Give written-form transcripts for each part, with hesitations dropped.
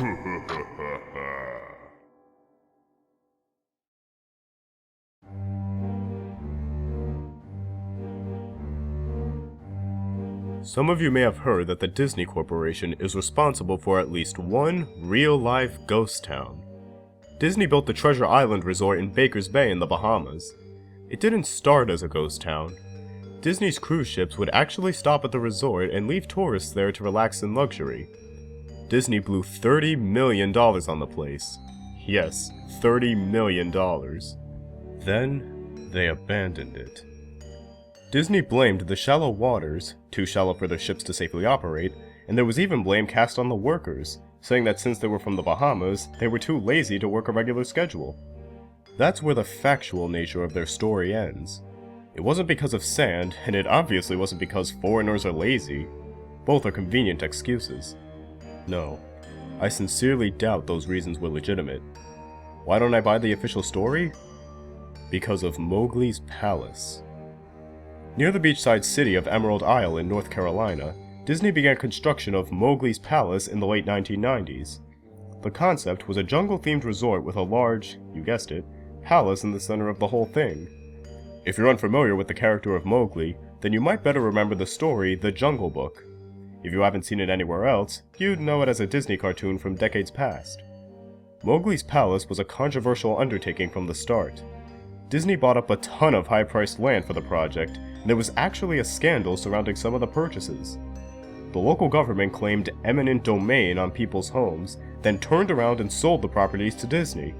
Some of you may have heard that the Disney Corporation is responsible for at least one real-life ghost town. Disney built the Treasure Island Resort in Baker's Bay in the Bahamas. It didn't start as a ghost town. Disney's cruise ships would actually stop at the resort and leave tourists there to relax in luxury. Disney blew $30 million on the place. Yes, $30 million. Then, they abandoned it. Disney blamed the shallow waters, too shallow for their ships to safely operate, and there was even blame cast on the workers, saying that since they were from the Bahamas, they were too lazy to work a regular schedule. That's where the factual nature of their story ends. It wasn't because of sand, and it obviously wasn't because foreigners are lazy. Both are convenient excuses. No, I sincerely doubt those reasons were legitimate. Why don't I buy the official story? Because of Mowgli's Palace. Near the beachside city of Emerald Isle in North Carolina, Disney began construction of Mowgli's Palace in the late 1990s. The concept was a jungle-themed resort with a large, you guessed it, palace in the center of the whole thing. If you're unfamiliar with the character of Mowgli, then you might better remember the story The Jungle Book. If you haven't seen it anywhere else, you'd know it as a Disney cartoon from decades past. Mowgli's Palace was a controversial undertaking from the start. Disney bought up a ton of high-priced land for the project, and there was actually a scandal surrounding some of the purchases. The local government claimed eminent domain on people's homes, then turned around and sold the properties to Disney.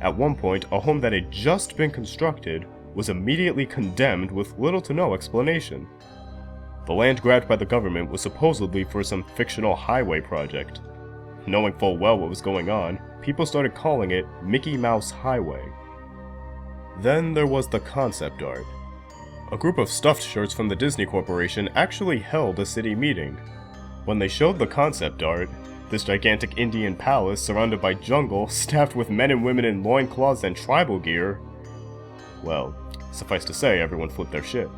At one point, a home that had just been constructed was immediately condemned with little to no explanation. The land grabbed by the government was supposedly for some fictional highway project. Knowing full well what was going on, people started calling it Mickey Mouse Highway. Then there was the concept art. A group of stuffed shirts from the Disney Corporation actually held a city meeting. When they showed the concept art, this gigantic Indian palace surrounded by jungle, staffed with men and women in loincloths and tribal gear, well, suffice to say, everyone flipped their shit.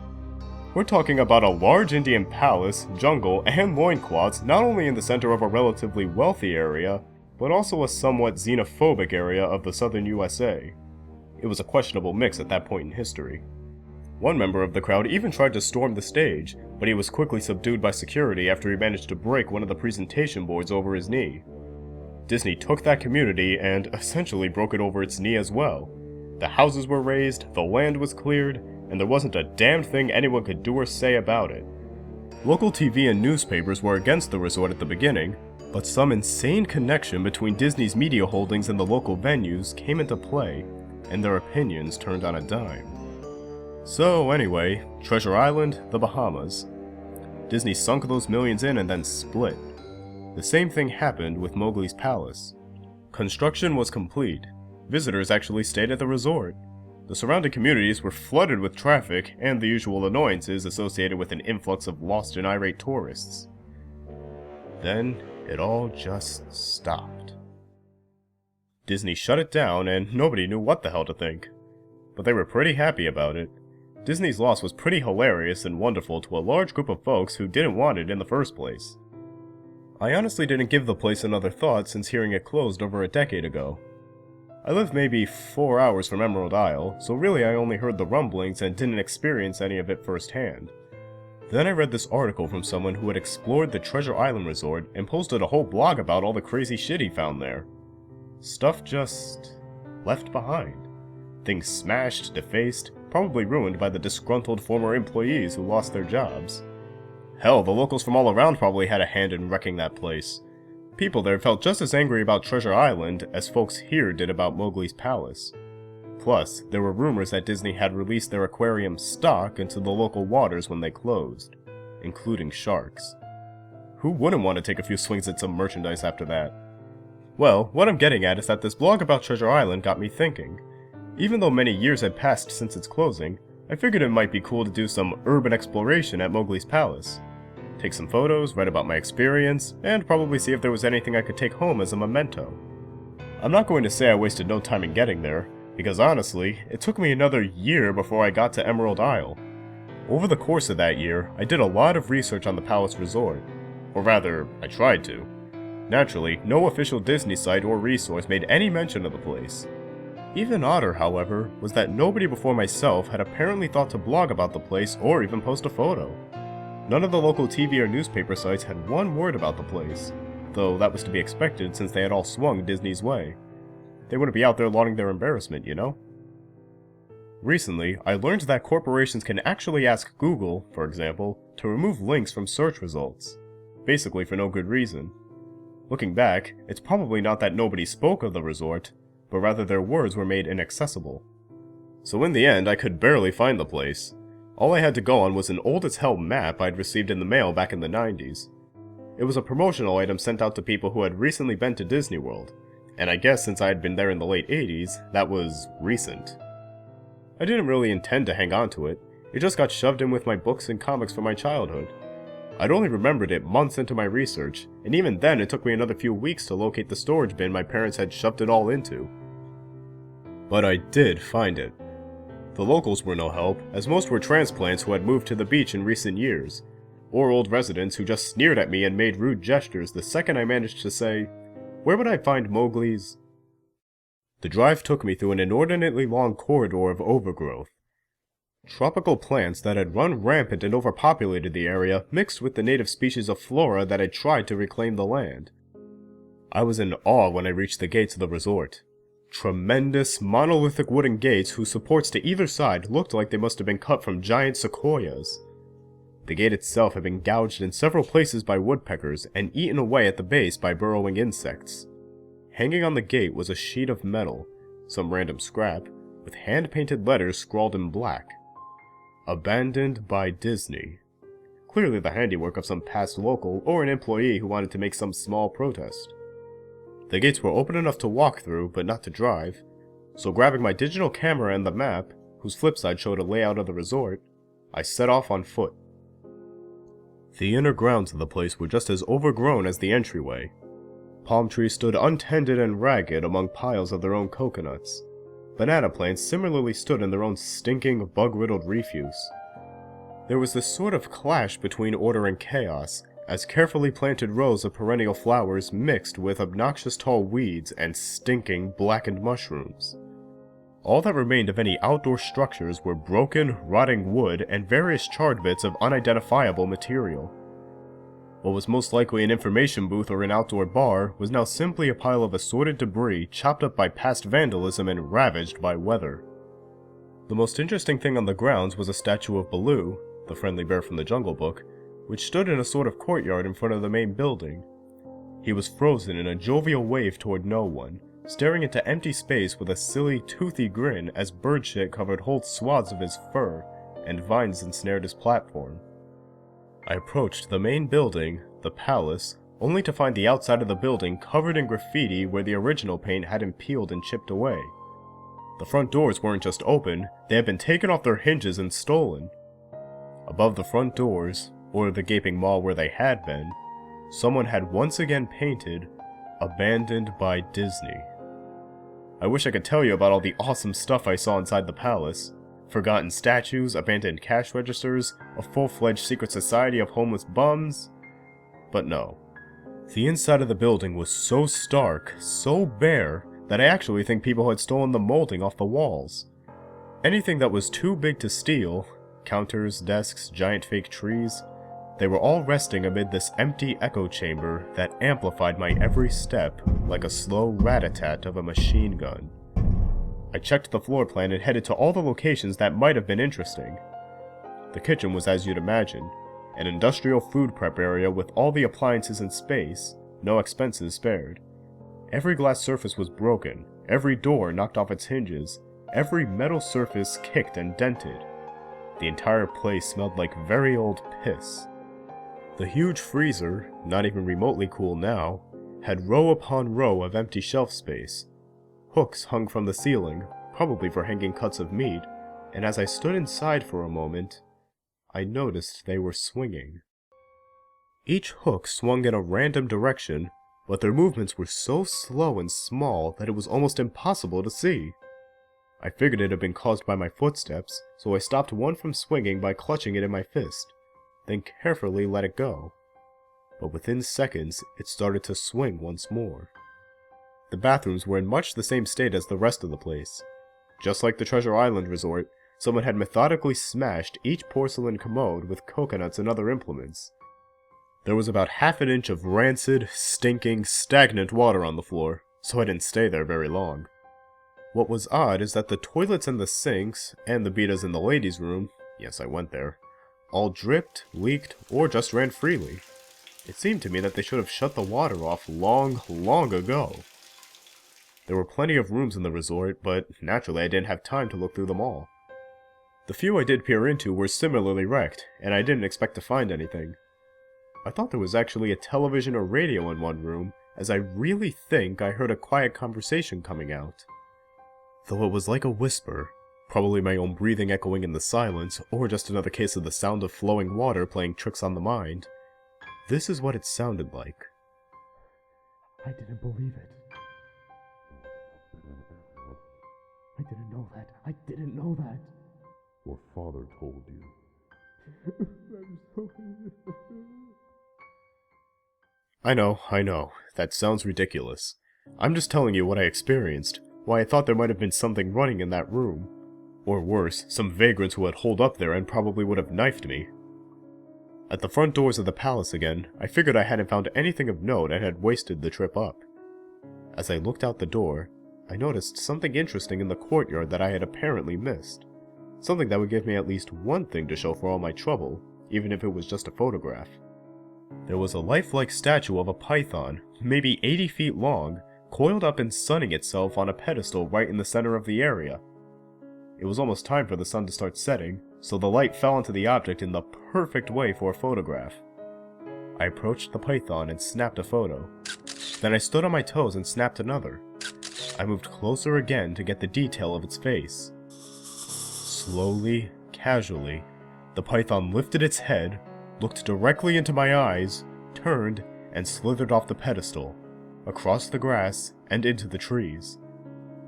We're talking about a large Indian palace, jungle, and loincloths not only in the center of a relatively wealthy area, but also a somewhat xenophobic area of the southern USA. It was a questionable mix at that point in history. One member of the crowd even tried to storm the stage, but he was quickly subdued by security after he managed to break one of the presentation boards over his knee. Disney took that community and essentially broke it over its knee as well. The houses were razed, the land was cleared, and there wasn't a damn thing anyone could do or say about it. Local TV and newspapers were against the resort at the beginning, but some insane connection between Disney's media holdings and the local venues came into play, and their opinions turned on a dime. So anyway, Treasure Island, the Bahamas. Disney sunk those millions in and then split. The same thing happened with Mowgli's Palace. Construction was complete. Visitors actually stayed at the resort. The surrounding communities were flooded with traffic and the usual annoyances associated with an influx of lost and irate tourists. Then, it all just stopped. Disney shut it down and nobody knew what the hell to think. But they were pretty happy about it. Disney's loss was pretty hilarious and wonderful to a large group of folks who didn't want it in the first place. I honestly didn't give the place another thought since hearing it closed over a decade ago. I live maybe 4 hours from Emerald Isle, so really I only heard the rumblings and didn't experience any of it firsthand. Then I read this article from someone who had explored the Treasure Island Resort and posted a whole blog about all the crazy shit he found there. Stuff just left behind. Things smashed, defaced, probably ruined by the disgruntled former employees who lost their jobs. Hell, the locals from all around probably had a hand in wrecking that place. People there felt just as angry about Treasure Island as folks here did about Mowgli's Palace. Plus, there were rumors that Disney had released their aquarium stock into the local waters when they closed, including sharks. Who wouldn't want to take a few swings at some merchandise after that? Well, what I'm getting at is that this blog about Treasure Island got me thinking. Even though many years had passed since its closing, I figured it might be cool to do some urban exploration at Mowgli's Palace. Take some photos, write about my experience, and probably see if there was anything I could take home as a memento. I'm not going to say I wasted no time in getting there, because honestly, it took me another year before I got to Emerald Isle. Over the course of that year, I did a lot of research on the Palace Resort. Or rather, I tried to. Naturally, no official Disney site or resource made any mention of the place. Even odder, however, was that nobody before myself had apparently thought to blog about the place or even post a photo. None of the local TV or newspaper sites had one word about the place, though that was to be expected since they had all swung Disney's way. They wouldn't be out there lauding their embarrassment, you know? Recently, I learned that corporations can actually ask Google, for example, to remove links from search results, basically for no good reason. Looking back, it's probably not that nobody spoke of the resort, but rather their words were made inaccessible. So in the end, I could barely find the place. All I had to go on was an old-as-hell map I'd received in the mail back in the 90s. It was a promotional item sent out to people who had recently been to Disney World, and I guess since I had been there in the late 80s, that was recent. I didn't really intend to hang on to it, it just got shoved in with my books and comics from my childhood. I'd only remembered it months into my research, and even then it took me another few weeks to locate the storage bin my parents had shoved it all into. But I did find it. The locals were no help, as most were transplants who had moved to the beach in recent years, or old residents who just sneered at me and made rude gestures the second I managed to say, "Where would I find Mowgli's?" The drive took me through an inordinately long corridor of overgrowth. Tropical plants that had run rampant and overpopulated the area mixed with the native species of flora that had tried to reclaim the land. I was in awe when I reached the gates of the resort. Tremendous, monolithic wooden gates whose supports to either side looked like they must have been cut from giant sequoias. The gate itself had been gouged in several places by woodpeckers and eaten away at the base by burrowing insects. Hanging on the gate was a sheet of metal, some random scrap, with hand-painted letters scrawled in black. Abandoned by Disney. Clearly the handiwork of some past local or an employee who wanted to make some small protest. The gates were open enough to walk through, but not to drive, so grabbing my digital camera and the map, whose flip side showed a layout of the resort, I set off on foot. The inner grounds of the place were just as overgrown as the entryway. Palm trees stood untended and ragged among piles of their own coconuts. Banana plants similarly stood in their own stinking, bug-riddled refuse. There was this sort of clash between order and chaos, as carefully planted rows of perennial flowers mixed with obnoxious tall weeds and stinking, blackened mushrooms. All that remained of any outdoor structures were broken, rotting wood and various charred bits of unidentifiable material. What was most likely an information booth or an outdoor bar was now simply a pile of assorted debris chopped up by past vandalism and ravaged by weather. The most interesting thing on the grounds was a statue of Baloo, the friendly bear from the Jungle Book, which stood in a sort of courtyard in front of the main building. He was frozen in a jovial wave toward no one, staring into empty space with a silly, toothy grin as bird shit covered whole swaths of his fur, and vines ensnared his platform. I approached the main building, the palace, only to find the outside of the building covered in graffiti where the original paint hadn't peeled and chipped away. The front doors weren't just open, they had been taken off their hinges and stolen. Above the front doors, or the gaping maw where they had been, someone had once again painted, "Abandoned by Disney." I wish I could tell you about all the awesome stuff I saw inside the palace. Forgotten statues, abandoned cash registers, a full-fledged secret society of homeless bums. But no. The inside of the building was so stark, so bare, that I actually think people had stolen the molding off the walls. Anything that was too big to steal, counters, desks, giant fake trees, they were all resting amid this empty echo chamber that amplified my every step like a slow rat-a-tat of a machine gun. I checked the floor plan and headed to all the locations that might have been interesting. The kitchen was as you'd imagine, an industrial food prep area with all the appliances in space, no expenses spared. Every glass surface was broken, every door knocked off its hinges, every metal surface kicked and dented. The entire place smelled like very old piss. The huge freezer, not even remotely cool now, had row upon row of empty shelf space. Hooks hung from the ceiling, probably for hanging cuts of meat, and as I stood inside for a moment, I noticed they were swinging. Each hook swung in a random direction, but their movements were so slow and small that it was almost impossible to see. I figured it had been caused by my footsteps, so I stopped one from swinging by clutching it in my fist, then carefully let it go. but within seconds it started to swing once more. The bathrooms were in much the same state as the rest of the place. Just like the Treasure Island resort, someone had methodically smashed each porcelain commode with coconuts and other implements. There was about half an inch of rancid, stinking, stagnant water on the floor, so I didn't stay there very long. What was odd is that the toilets and the sinks, and the bidas in the ladies' room, yes, I went there, all dripped, leaked, or just ran freely. It seemed to me that they should have shut the water off long ago. There were plenty of rooms in the resort, but naturally I didn't have time to look through them all. The few I did peer into were similarly wrecked, and I didn't expect to find anything. I thought there was actually a television or radio in one room, as I really think I heard a quiet conversation coming out. Though it was like a whisper, probably my own breathing echoing in the silence, or just another case of the sound of flowing water playing tricks on the mind. This is what it sounded like. I didn't believe it. I didn't know that. I didn't know that. Your father told you. I'm sorry. I know. That sounds ridiculous. I'm just telling you what I experienced, why I thought there might have been something running in that room. Or worse, some vagrants who had holed up there and probably would have knifed me. At the front doors of the palace again, I figured I hadn't found anything of note and had wasted the trip up. As I looked out the door, I noticed something interesting in the courtyard that I had apparently missed. Something that would give me at least one thing to show for all my trouble, even if it was just a photograph. There was a lifelike statue of a python, maybe 80 feet long, coiled up and sunning itself on a pedestal right in the center of the area. It was almost time for the sun to start setting, so the light fell onto the object in the perfect way for a photograph. I approached the python and snapped a photo. Then I stood on my toes and snapped another. I moved closer again to get the detail of its face. Slowly, casually, the python lifted its head, looked directly into my eyes, turned, and slithered off the pedestal, across the grass, and into the trees.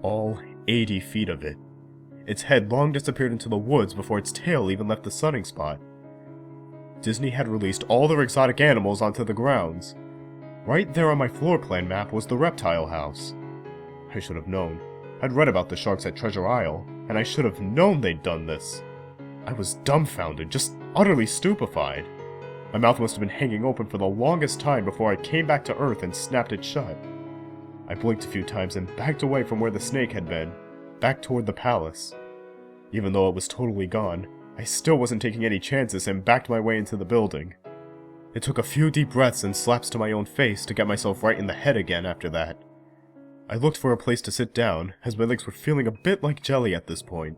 All 80 feet of it. Its head long disappeared into the woods before its tail even left the sunning spot. Disney had released all their exotic animals onto the grounds. Right there on my floor plan map was the reptile house. I should have known. I'd read about the sharks at Treasure Isle, and I should have known they'd done this. I was dumbfounded, just utterly stupefied. My mouth must have been hanging open for the longest time before I came back to Earth and snapped it shut. I blinked a few times and backed away from where the snake had been, back toward the palace. Even though it was totally gone, I still wasn't taking any chances and backed my way into the building. It took a few deep breaths and slaps to my own face to get myself right in the head again after that. I looked for a place to sit down, as my legs were feeling a bit like jelly at this point.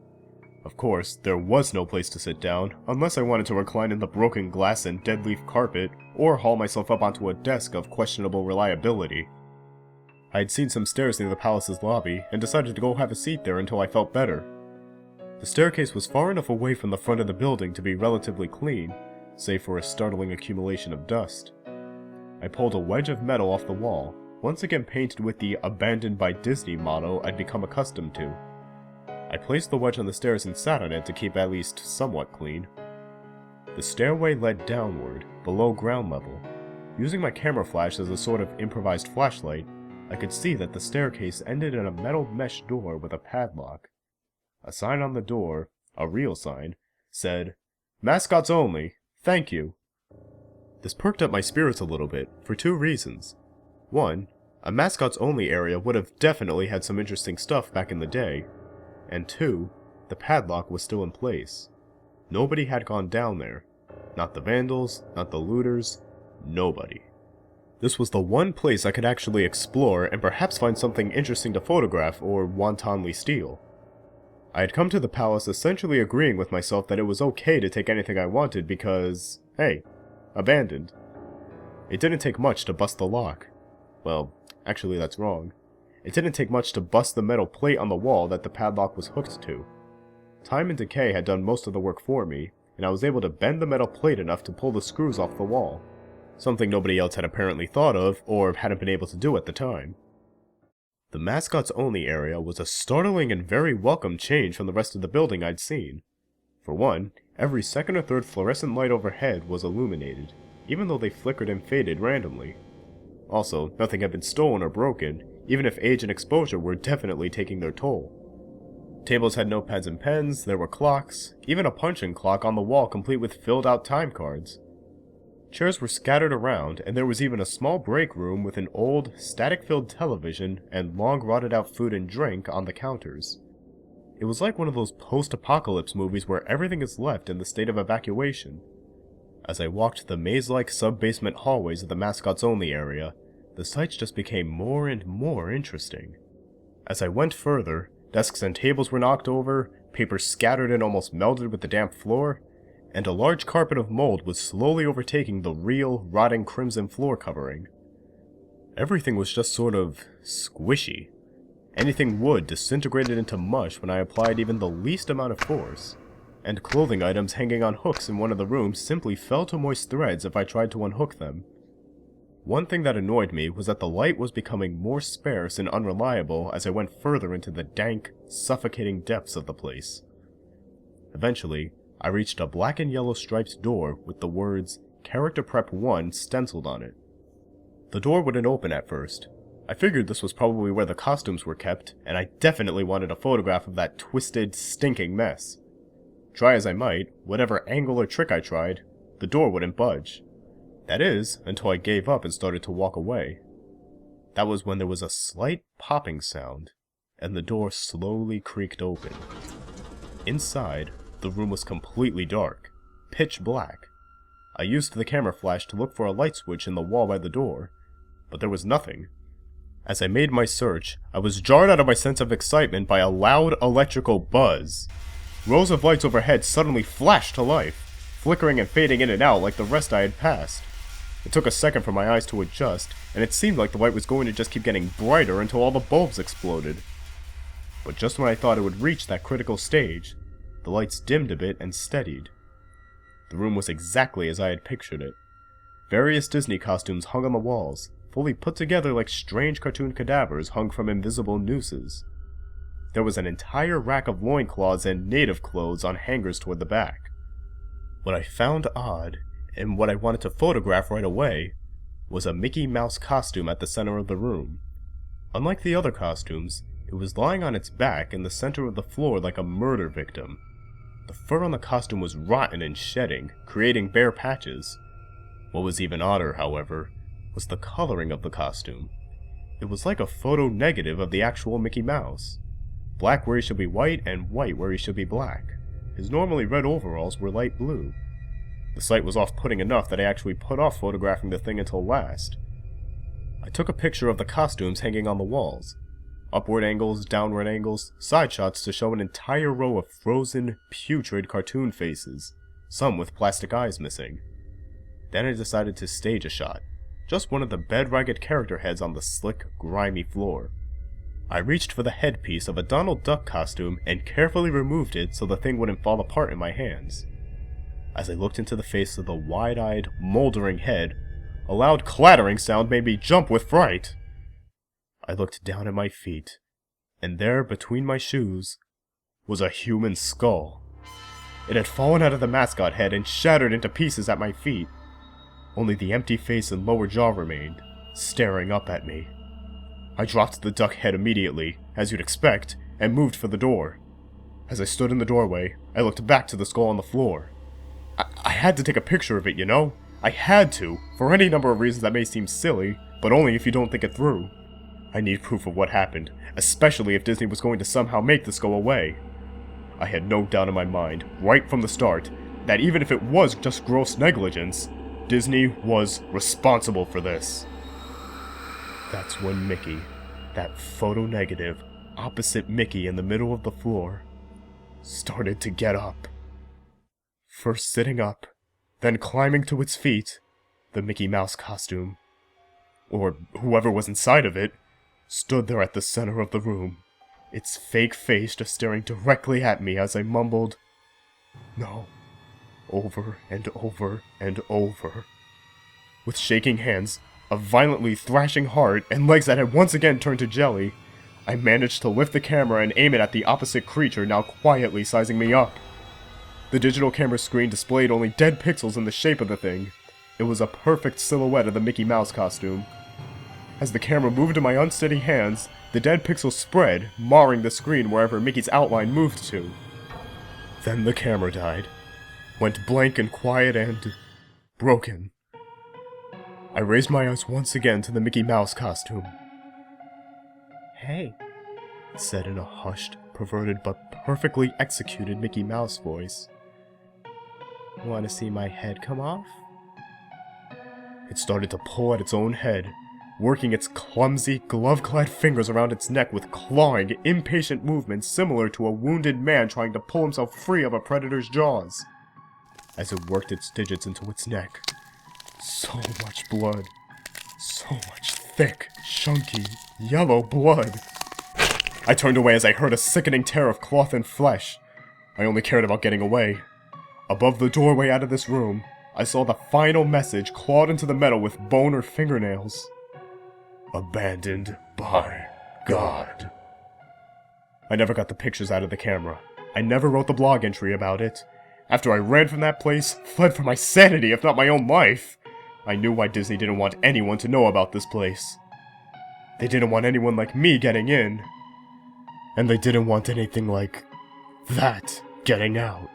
Of course, there was no place to sit down, unless I wanted to recline in the broken glass and dead leaf carpet, or haul myself up onto a desk of questionable reliability. I had seen some stairs near the palace's lobby, and decided to go have a seat there until I felt better. The staircase was far enough away from the front of the building to be relatively clean, save for a startling accumulation of dust. I pulled a wedge of metal off the wall, once again painted with the "Abandoned by Disney" motto I'd become accustomed to. I placed the wedge on the stairs and sat on it to keep at least somewhat clean. The stairway led downward, below ground level. Using my camera flash as a sort of improvised flashlight, I could see that the staircase ended in a metal mesh door with a padlock. A sign on the door, a real sign, said, "Mascots only, thank you." This perked up my spirits a little bit, for two reasons. One, a mascots only area would have definitely had some interesting stuff back in the day. And two, the padlock was still in place. Nobody had gone down there. Not the vandals, not the looters, nobody. This was the one place I could actually explore and perhaps find something interesting to photograph or wantonly steal. I had come to the palace essentially agreeing with myself that it was okay to take anything I wanted because, hey, abandoned. It didn't take much to bust the lock. Well, actually that's wrong. It didn't take much to bust the metal plate on the wall that the padlock was hooked to. Time and decay had done most of the work for me, and I was able to bend the metal plate enough to pull the screws off the wall. Something nobody else had apparently thought of, or hadn't been able to do at the time. The mascots only area was a startling and very welcome change from the rest of the building I'd seen. For one, every second or third fluorescent light overhead was illuminated. even though they flickered and faded randomly. Also, nothing had been stolen or broken, even if age and exposure were definitely taking their toll. Tables had notepads and pens, there were clocks, even a punching clock on the wall complete with filled out time cards. Chairs were scattered around, and there was even a small break room with an old, static-filled television and long rotted-out food and drink on the counters. It was like one of those post-apocalypse movies where everything is left in the state of evacuation. As I walked the maze-like sub-basement hallways of the mascots-only area, the sights just became more and more interesting. As I went further, desks and tables were knocked over, paper scattered and almost melted with the damp floor, and a large carpet of mold was slowly overtaking the real, rotting crimson floor covering. Everything was just sort of squishy. Anything wood disintegrated into mush when I applied even the least amount of force, and clothing items hanging on hooks in one of the rooms simply fell to moist threads if I tried to unhook them. One thing that annoyed me was that the light was becoming more sparse and unreliable as I went further into the dank, suffocating depths of the place. Eventually, I reached a black and yellow striped door with the words Character Prep 1 stenciled on it. The door wouldn't open at first. I figured this was probably where the costumes were kept, and I definitely wanted a photograph of that twisted, stinking mess. Try as I might, whatever angle or trick I tried, the door wouldn't budge. That is, until I gave up and started to walk away. That was when there was a slight popping sound, and the door slowly creaked open. Inside, the room was completely dark, pitch black. I used the camera flash to look for a light switch in the wall by the door, but there was nothing. As I made my search, I was jarred out of my sense of excitement by a loud electrical buzz. Rows of lights overhead suddenly flashed to life, flickering and fading in and out like the rest I had passed. It took a second for my eyes to adjust, and it seemed like the light was going to just keep getting brighter until all the bulbs exploded. But just when I thought it would reach that critical stage, the lights dimmed a bit and steadied. The room was exactly as I had pictured it. Various Disney costumes hung on the walls, fully put together like strange cartoon cadavers hung from invisible nooses. There was an entire rack of loincloths and native clothes on hangers toward the back. What I found odd, and what I wanted to photograph right away, was a Mickey Mouse costume at the center of the room. Unlike the other costumes, it was lying on its back in the center of the floor like a murder victim. The fur on the costume was rotten and shedding, creating bare patches. What was even odder, however, was the coloring of the costume. It was like a photo negative of the actual Mickey Mouse. Black where he should be white, and white where he should be black. His normally red overalls were light blue. The sight was off-putting enough that I actually put off photographing the thing until last. I took a picture of the costumes hanging on the walls. Upward angles, downward angles, side shots to show an entire row of frozen, putrid cartoon faces, some with plastic eyes missing. Then I decided to stage a shot. Just one of the bed-ragged character heads on the slick, grimy floor. I reached for the headpiece of a Donald Duck costume and carefully removed it so the thing wouldn't fall apart in my hands. As I looked into the face of the wide-eyed, moldering head, a loud clattering sound made me jump with fright. I looked down at my feet, and there, between my shoes, was a human skull. It had fallen out of the mascot head and shattered into pieces at my feet. Only the empty face and lower jaw remained, staring up at me. I dropped the duck head immediately, as you'd expect, and moved for the door. As I stood in the doorway, I looked back to the skull on the floor. I had to take a picture of it, you know? I had to, for any number of reasons that may seem silly, but only if you don't think it through. I need proof of what happened, especially if Disney was going to somehow make this go away. I had no doubt in my mind, right from the start, that even if it was just gross negligence, Disney was responsible for this. That's when Mickey, that photo negative, opposite Mickey in the middle of the floor, started to get up. First sitting up, then climbing to its feet, the Mickey Mouse costume, or whoever was inside of it, stood there at the center of the room, its fake face just staring directly at me as I mumbled, "No," over and over and over. With shaking hands, a violently thrashing heart, and legs that had once again turned to jelly, I managed to lift the camera and aim it at the opposite creature now quietly sizing me up. The digital camera screen displayed only dead pixels in the shape of the thing, It was a perfect silhouette of the Mickey Mouse costume. As the camera moved in my unsteady hands, the dead pixels spread, marring the screen wherever Mickey's outline moved to. Then the camera died, went blank and quiet and broken. I raised my eyes once again to the Mickey Mouse costume. "Hey," it said in a hushed, perverted but perfectly executed Mickey Mouse voice. "Want to see my head come off?" It started to pull at its own head, working its clumsy, glove-clad fingers around its neck with clawing, impatient movements similar to a wounded man trying to pull himself free of a predator's jaws. As it worked its digits into its neck, so much blood. So much thick, chunky, yellow blood. I turned away as I heard a sickening tear of cloth and flesh. I only cared about getting away. Above the doorway out of this room, I saw the final message clawed into the metal with bone or fingernails. Abandoned by God. I never got the pictures out of the camera. I never wrote the blog entry about it. After I ran from that place, fled for my sanity if not my own life, I knew why Disney didn't want anyone to know about this place. They didn't want anyone like me getting in. And they didn't want anything like that getting out.